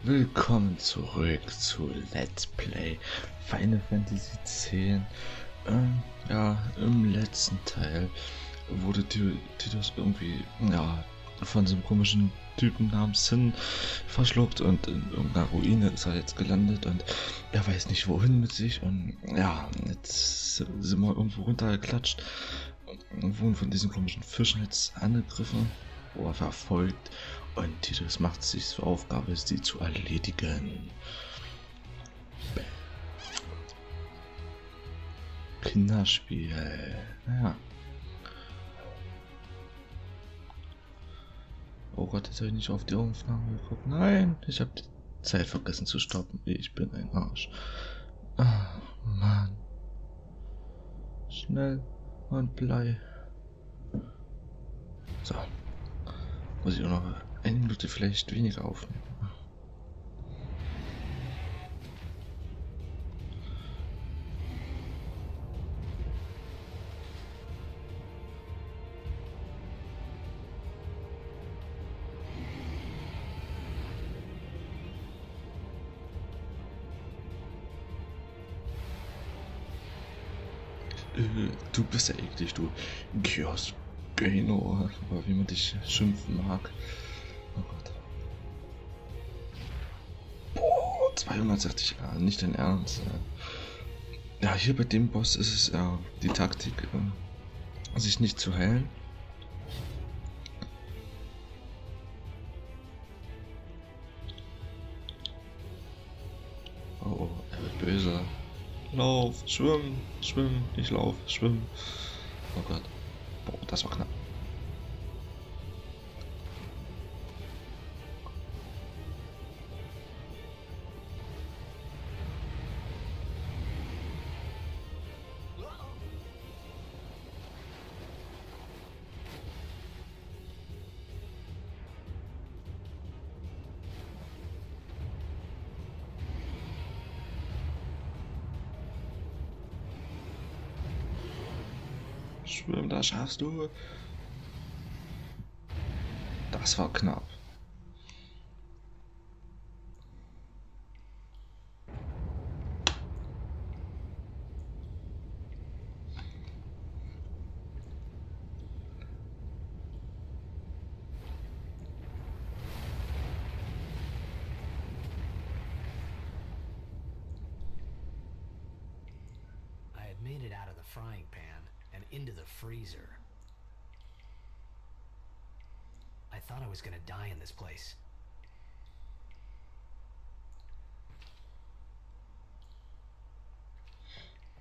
Willkommen zurück zu Let's Play Final Fantasy X. Ja, im letzten Teil wurde Tidus irgendwie, von so einem komischen Typen namens Sin verschluckt und in irgendeiner Ruine ist er jetzt gelandet und er weiß nicht wohin mit sich und ja, jetzt sind wir irgendwo runtergeklatscht und wurden von diesen komischen Fischen jetzt angegriffen oder verfolgt. Und Tidus macht sich zur Aufgabe, sie zu erledigen. Kinderspiel. Ja. Oh Gott, jetzt habe ich nicht auf die Aufnahme geguckt. Nein, ich habe die Zeit vergessen zu stoppen. Ich bin ein Arsch. Ah, Mann. Schnell und Blei. So. Muss ich auch noch eine Minute vielleicht weniger aufnehmen. Du bist ja eklig, du Kiosk-Geno, oder wie man dich schimpfen mag. Oh Gott. Boah, 260, ja, nicht dein Ernst. Ja, hier bei dem Boss ist es ja die Taktik, sich nicht zu heilen. Oh, er wird böse. Lauf, schwimmen, ich lauf, schwimmen. Oh Gott. Boah, das war knapp. Schwimmen, das schaffst du. Das war knapp. I had made it out of the frying pan and into the freezer. I thought I was gonna die in this place.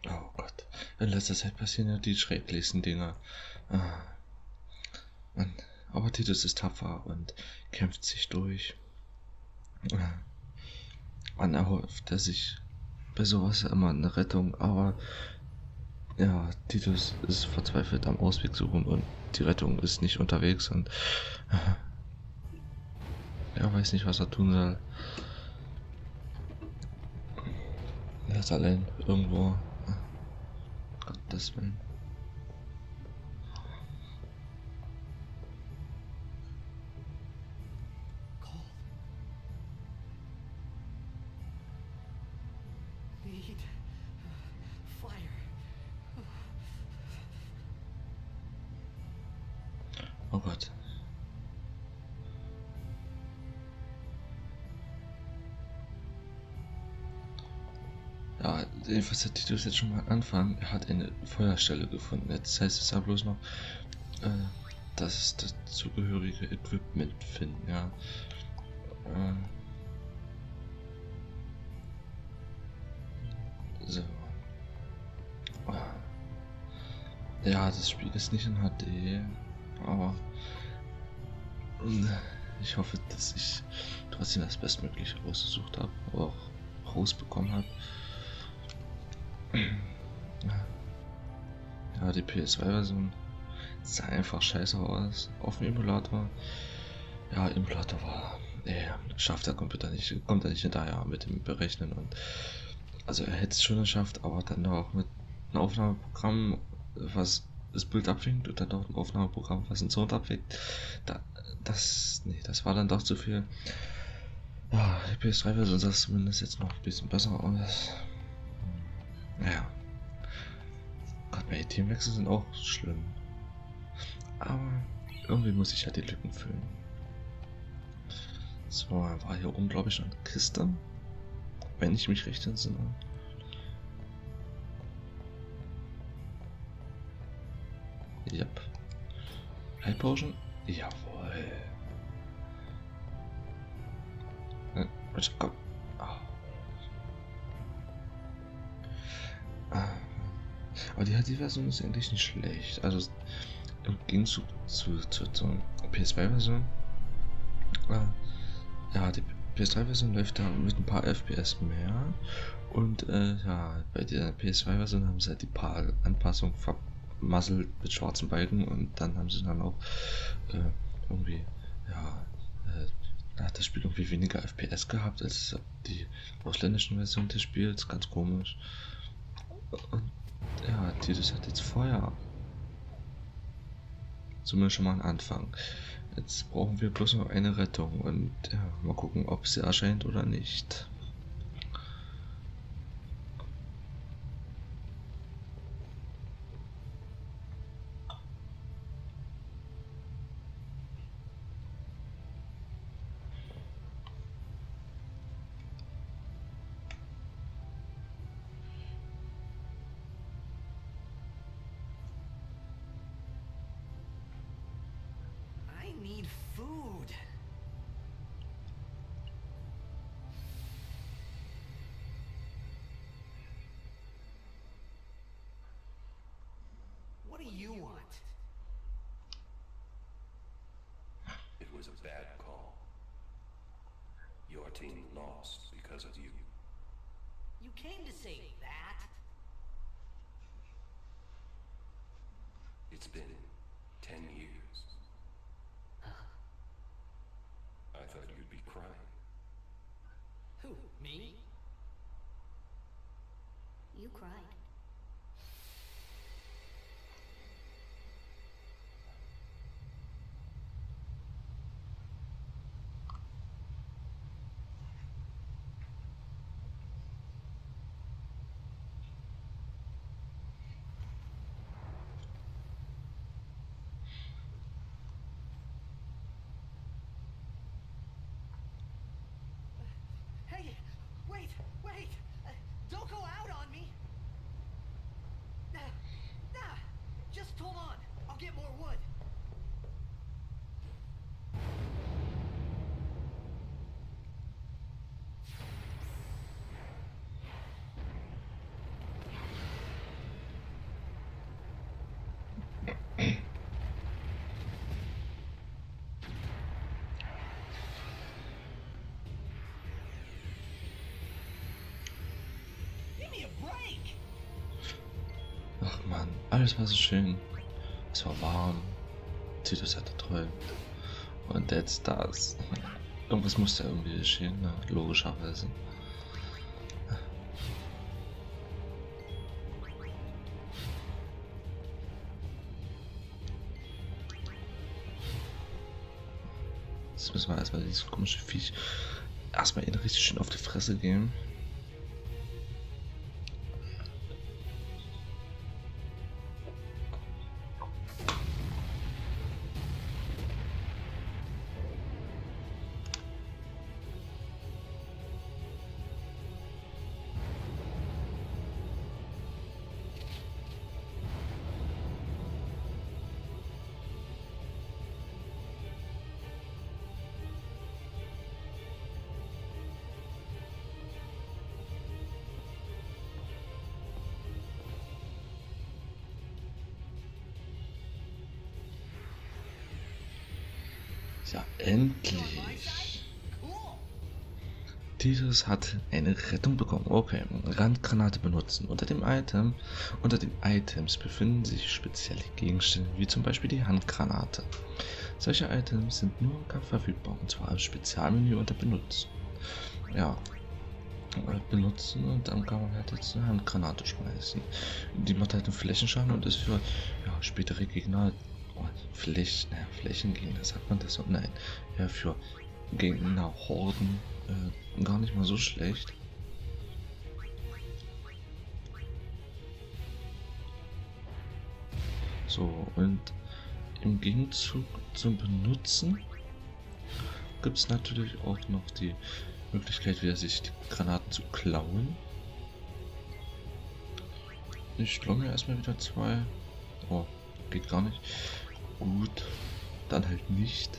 Oh Gott. In letzter Zeit passieren ja die schrecklichsten Dinge. Aber Tidus ist tapfer und kämpft sich durch. Man erhofft er sich bei sowas immer eine Rettung, aber ja, Tidus ist verzweifelt am Ausweg suchen und die Rettung ist nicht unterwegs und er weiß nicht, was er tun soll. Er ist allein irgendwo. Gottes Willen. Need fire. Oh Gott. Ja, jedenfalls hat Tidus jetzt schon mal anfangen. Er hat eine Feuerstelle gefunden. Jetzt heißt es ja bloß noch, das dazugehörige Equipment finden, ja. So. Ja, das Spiel ist nicht in HD, aber ich hoffe, dass ich trotzdem das Bestmögliche rausgesucht habe, auch rausbekommen habe. Ja, die PS2-Version sah einfach scheiße aus auf dem Emulator. Ja, Emulator war, schafft der Computer nicht, kommt er nicht hinterher mit dem Berechnen und also er hätte es schon geschafft, aber dann auch mit einem Aufnahmeprogramm, was das Bild abfängt und dann auch ein Aufnahmeprogramm, was den Sound abweckt, das war dann doch zu viel. Ja, PS3-Version sah es zumindest jetzt noch ein bisschen besser aus. Naja. Gerade bei Teamwechsel sind auch schlimm. Aber irgendwie muss ich ja die Lücken füllen. So, war hier oben, glaube ich, eine Kiste. Wenn ich mich recht entsinne. Yep. High Potion? Jawohl. Komm. Aber die HD-Version ist eigentlich nicht schlecht. Also im Gegenzug zur PS2-Version. Ja, die PS3-Version läuft da mit ein paar FPS mehr. Und ja, bei der PS2-Version haben sie halt die paar Anpassungen vermasselt mit schwarzen Balken und dann haben sie dann auch irgendwie, ja, hat das Spiel irgendwie weniger FPS gehabt als die ausländischen Versionen des Spiels. Ganz komisch. Und ja, Tidus hat jetzt Feuer. Zumindest schon mal ein Anfang. Jetzt brauchen wir bloß noch eine Rettung und ja, mal gucken, ob sie erscheint oder nicht. Need food. What do you want? It was a bad call. Your team lost because of you. You came to say that? It's been 10 years. I thought you'd be crying. Who, me? You cried. Hey, wait! Don't go out on me! Just hold on. I'll get more wood. Give me a break! Ach man, alles war so schön. Es war warm. Tidus hatte träumt. Und jetzt das. Irgendwas musste irgendwie geschehen, ne? Logischerweise. Jetzt müssen wir erstmal dieses komische Viech erstmal ihn richtig schön auf die Fresse gehen. Ja, endlich. Dieses hat eine Rettung bekommen. Okay, Randgranate benutzen. Unter den Items befinden sich spezielle Gegenstände, wie zum Beispiel die Handgranate. Solche Items sind nur im Kampf verfügbar, und zwar im Spezialmenü unter Benutzen. Ja, benutzen und dann kann man halt jetzt eine Handgranate schmeißen. Die macht halt einen Flächenschaden und ist für spätere Gegner Flächengegner, sagt man das so? Nein, ja, für Gegnerhorden gar nicht mal so schlecht. So, und im Gegenzug zum Benutzen gibt es natürlich auch noch die Möglichkeit, wieder sich die Granaten zu klauen. Ich glaube mir erstmal wieder 2. Oh, geht gar nicht. Gut, dann halt nicht.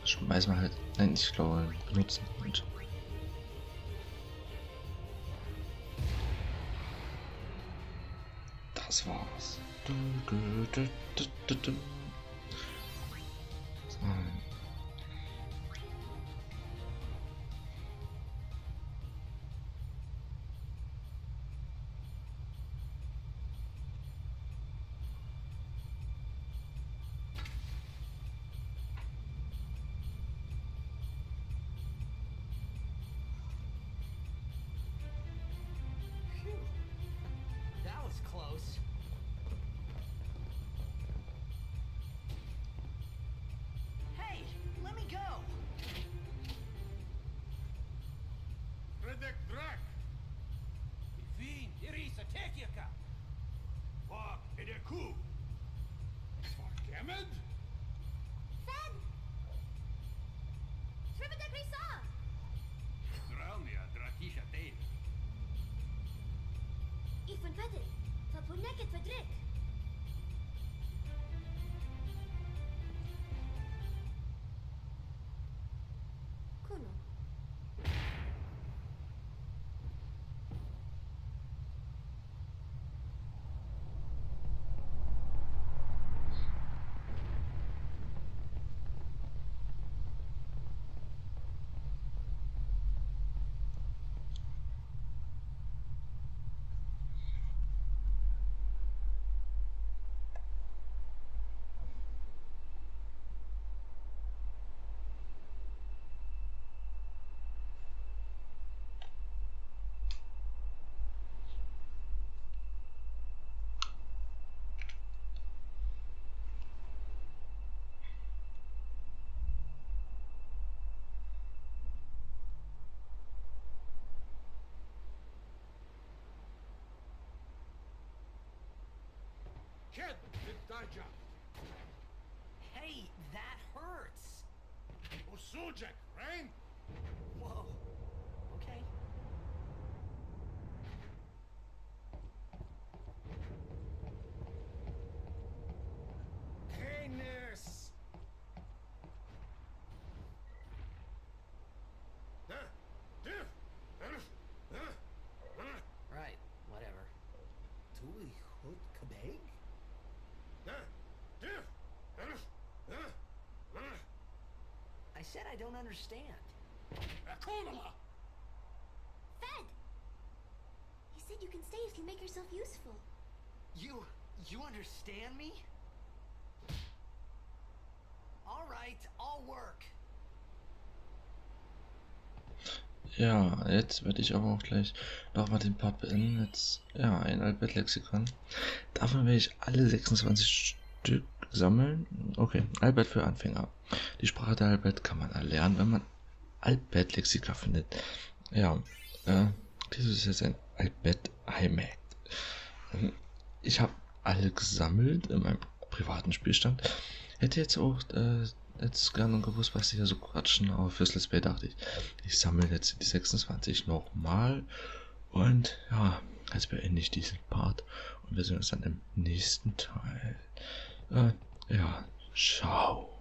Schmeißen wir halt. Nein, ich glaube benutzen. Und das war's. So. Phew. That was close. Hey, let me go. Redek Drak! Vin, Irisa, Tekjaka! Var är det ku? Var Gemed? Fed! Trivida Grisa! Draunia, Drakisha Dave. Ifan Fedin, Fapuneket Fedrik. Kuno. Ked, Daja. Hey, that hurts. Usujek, right? Whoa. Okay. Penis! Right, whatever. Tuli Hut Kabeg? I said I don't understand. Akonala! Fed! He said you can stay if you make yourself useful. You understand me? All right, I'll work. Ja, jetzt werde ich aber auch gleich nochmal den Part beenden. Jetzt, ja, ein Albert-Lexikon. Davon werde ich alle 26 Stück sammeln. Okay, Albert für Anfänger. Die Sprache der Albert kann man erlernen, wenn man Albert-Lexika findet. Ja, dieses ist jetzt ein Albert-iMac. Ich habe alle gesammelt in meinem privaten Spielstand. Hätte jetzt auch jetzt gerne gewusst, was sie hier so quatschen, aber fürs Let's Play dachte ich sammle jetzt die 26 nochmal und ja, jetzt beende ich diesen Part und wir sehen uns dann im nächsten Teil. Ja, ciao.